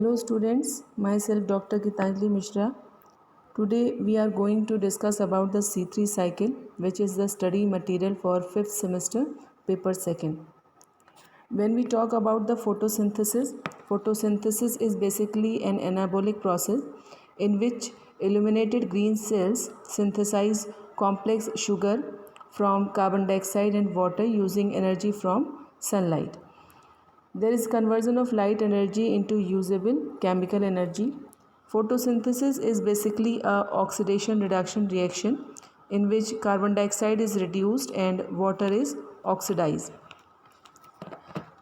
Hello students, myself Dr. Gitanjali Mishra. Today we are going to discuss about the C3 cycle, which is the study material for 5th semester paper 2nd. When we talk about the photosynthesis is basically an anabolic process in which illuminated green cells synthesize complex sugar from carbon dioxide and water using energy from sunlight. There is conversion of light energy into usable chemical energy. Photosynthesis is basically a oxidation reduction reaction in which carbon dioxide is reduced and water is oxidized.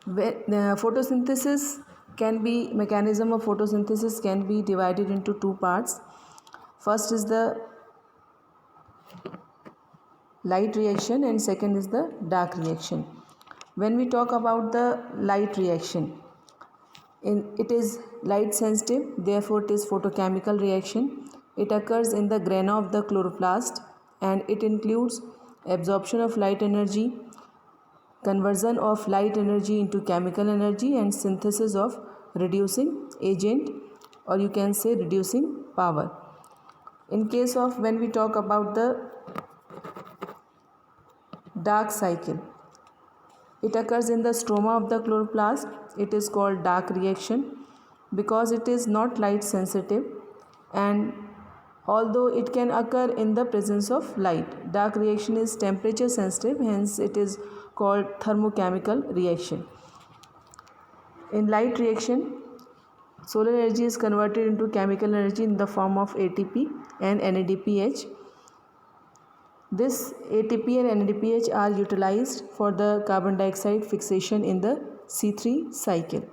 Photosynthesis can be mechanism of photosynthesis can be divided into two parts. First is the light reaction and second is the dark reaction. When we talk about the light reaction, it is light sensitive, therefore it is photochemical reaction. It occurs in the grana of the chloroplast and it includes absorption of light energy, conversion of light energy into chemical energy and synthesis of reducing agent, or you can say reducing power. In case of when we talk about the dark cycle, it occurs in the stroma of the chloroplast. It is called dark reaction because it is not light sensitive, and although it can occur in the presence of light, dark reaction is temperature sensitive, hence it is called thermochemical reaction. In light reaction, solar energy is converted into chemical energy in the form of ATP and NADPH. This ATP and NADPH are utilized for the carbon dioxide fixation in the C3 cycle.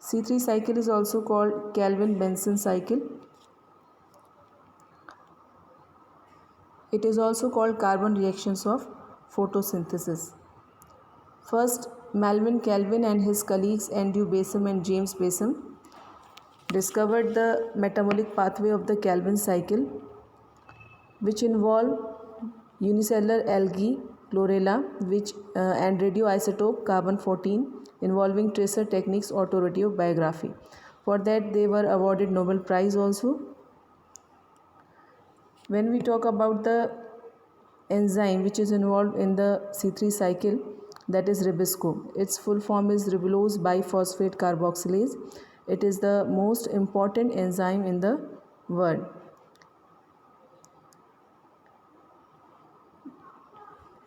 C3 cycle is also called Calvin-Benson cycle. It is also called carbon reactions of photosynthesis. First, Melvin Calvin and his colleagues Andrew Basem and James Basem discovered the metabolic pathway of the Calvin cycle, which involve unicellular algae chlorella and radioisotope carbon-14 involving tracer techniques autoradiobiography. For that they were awarded Nobel Prize also. When we talk about the enzyme which is involved in the C3 cycle, that is Ribisco. Its full form is ribulose biphosphate carboxylase. It is the most important enzyme in the world.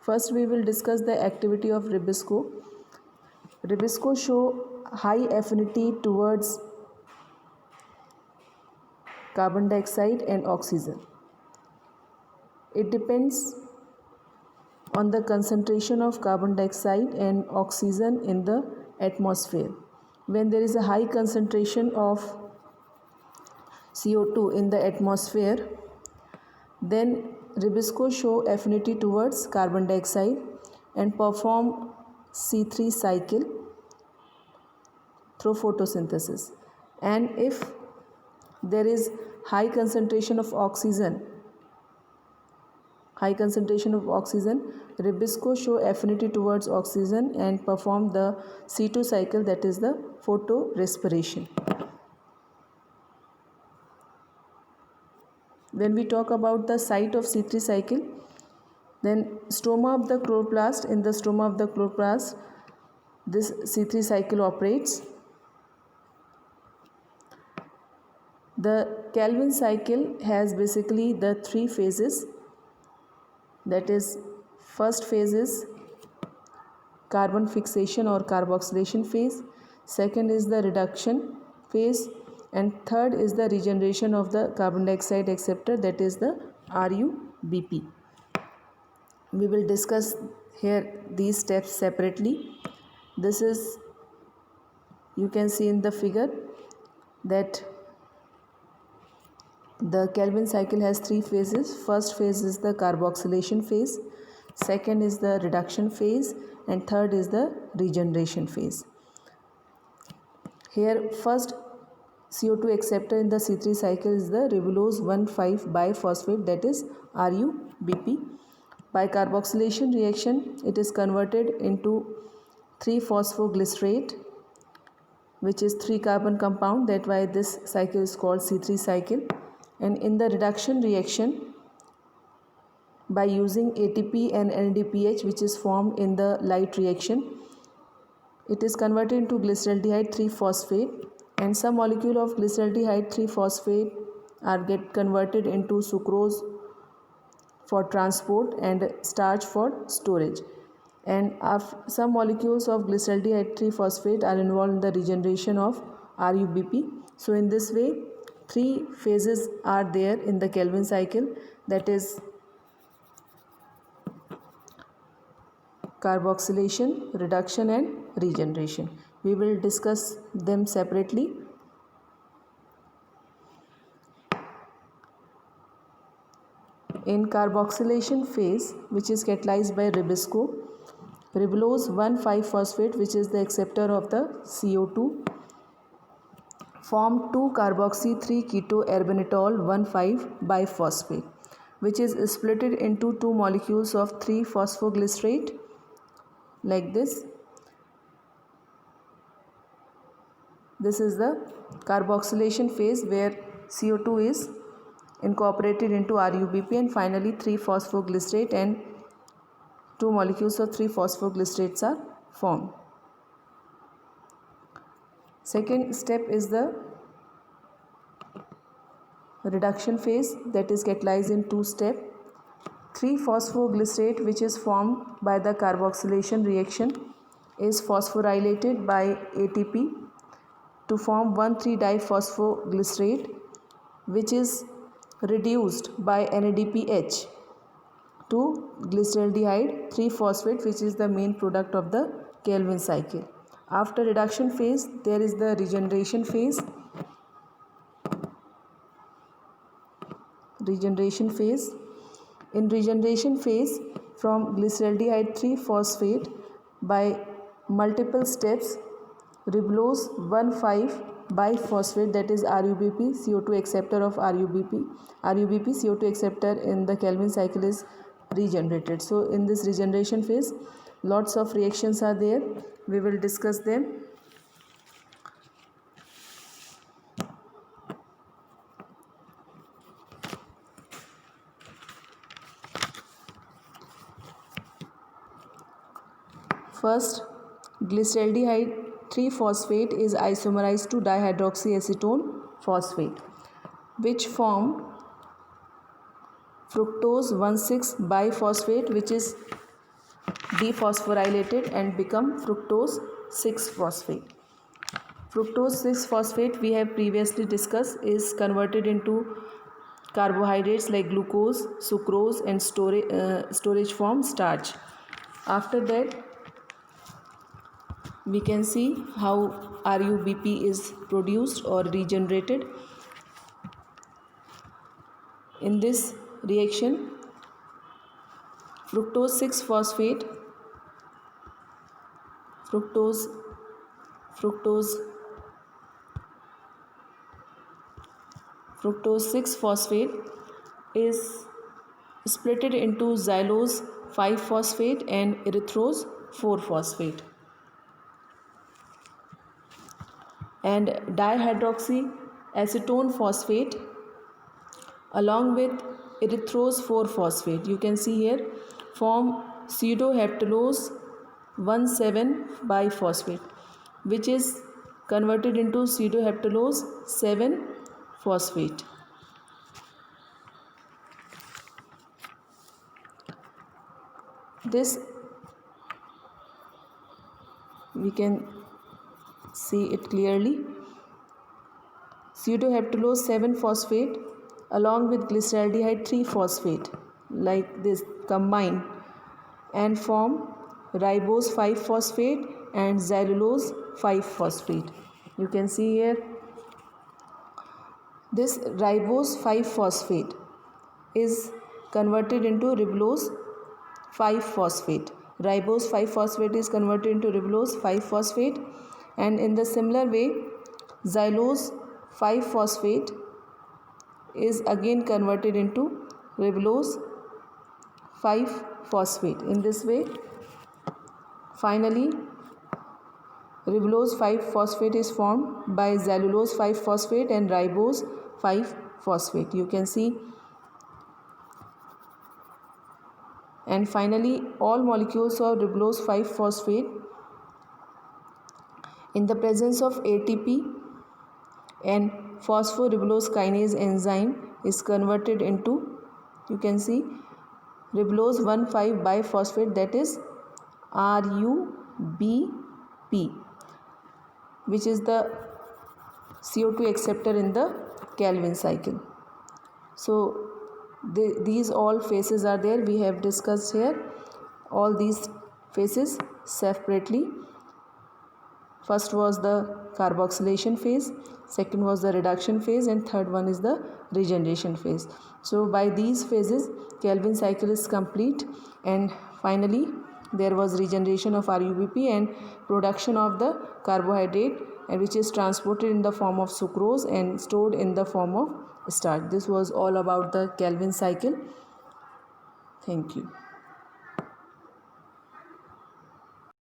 First we will discuss the activity of Ribisco. Ribisco show high affinity towards carbon dioxide and oxygen. It depends on the concentration of carbon dioxide and oxygen in the atmosphere. When there is a high concentration of CO2 in the atmosphere, then Ribisco show affinity towards carbon dioxide and perform C3 cycle through photosynthesis. And if there is high concentration of oxygen, Ribisco show affinity towards oxygen and perform the C2 cycle, that is the photorespiration. When we talk about the site of C3 cycle, then stroma of the chloroplast, in the stroma of the chloroplast this C3 cycle operates. The Calvin cycle has basically the three phases, that is first phase is carbon fixation or carboxylation phase, second is the reduction phase, and third is the regeneration of the carbon dioxide acceptor, that is the RUBP. We will discuss here these steps separately. This is, you can see in the figure that the Calvin cycle has three phases. First phase is the carboxylation phase, second is the reduction phase, and third is the regeneration phase. Here first CO2 acceptor in the C3 cycle is the ribulose 1,5 biphosphate, that is RUBP. By carboxylation reaction, it is converted into 3-phosphoglycerate, which is 3-carbon compound. That why this cycle is called C3 cycle. And in the reduction reaction, by using ATP and NADPH, which is formed in the light reaction, it is converted into glyceraldehyde 3-phosphate, and some molecule of glyceraldehyde 3-phosphate are get converted into sucrose for transport and starch for storage. And some molecules of glyceraldehyde 3-phosphate are involved in the regeneration of RUBP. So in this way, 3 phases are there in the Calvin cycle, that is carboxylation, reduction and regeneration. We will discuss them separately. In carboxylation phase, which is catalyzed by ribosco, ribulose 1,5-phosphate, which is the acceptor of the CO2, form 2-carboxy-3-keto-arbanitol 1,5-biphosphate, which is splitted into 2 molecules of 3-phosphoglycerate like this. This is the carboxylation phase where CO2 is incorporated into RUBP, and finally 3-phosphoglycerate and 2 molecules of 3-phosphoglycerates are formed. Second step is the reduction phase, that is catalyzed in 2 steps. 3-phosphoglycerate, which is formed by the carboxylation reaction, is phosphorylated by ATP to form 1,3-diphosphoglycerate, which is reduced by NADPH to glyceraldehyde 3-phosphate, which is the main product of the Calvin cycle. After reduction phase, there is the regeneration phase. In regeneration phase, from glyceraldehyde 3-phosphate by multiple steps, ribulose 1,5-biphosphate, that is RUBP, CO2 acceptor of RUBP, CO2 acceptor in the Calvin cycle is regenerated. So in this regeneration phase, lots of reactions are there. We will discuss them. First, glyceraldehyde 3-phosphate is isomerized to dihydroxyacetone phosphate, which form fructose 1,6-biphosphate, which is dephosphorylated and become fructose 6-phosphate. Fructose 6-phosphate, we have previously discussed, is converted into carbohydrates like glucose, sucrose, and storage form starch. After that, we can see how RUBP is produced or regenerated. In this reaction, fructose 6-phosphate, fructose 6-phosphate is splitted into xylose 5-phosphate and erythrose 4-phosphate. And dihydroxyacetone phosphate along with erythrose 4-phosphate, you can see here, form pseudoheptalose 1,7-biphosphate, which is converted into pseudoheptalose 7-phosphate. This we can see it clearly. Pseudoheptalose 7-phosphate along with glyceraldehyde 3-phosphate like this combine and form ribose 5-phosphate and xylulose 5-phosphate. You can see here this ribose 5-phosphate is converted into ribulose 5-phosphate. Ribose 5-phosphate is converted into ribulose 5-phosphate, and in the similar way xylose 5-phosphate is again converted into ribulose 5-phosphate. In this way, finally ribulose 5-phosphate is formed by cellulose 5-phosphate and ribose 5-phosphate. You can see. And finally, all molecules of ribulose 5-phosphate in the presence of ATP and phosphoryblose kinase enzyme is converted into, you can see, ribulose 1,5 biphosphate, that is RUBP, which is the CO2 acceptor in the Calvin cycle. So these all phases are there. We have discussed here all these phases separately. First was the carboxylation phase, second was the reduction phase, and third one is the regeneration phase. So by these phases Calvin cycle is complete, and finally there was regeneration of RUBP and production of the carbohydrate, which is transported in the form of sucrose and stored in the form of starch. This was all about the Calvin cycle. Thank you.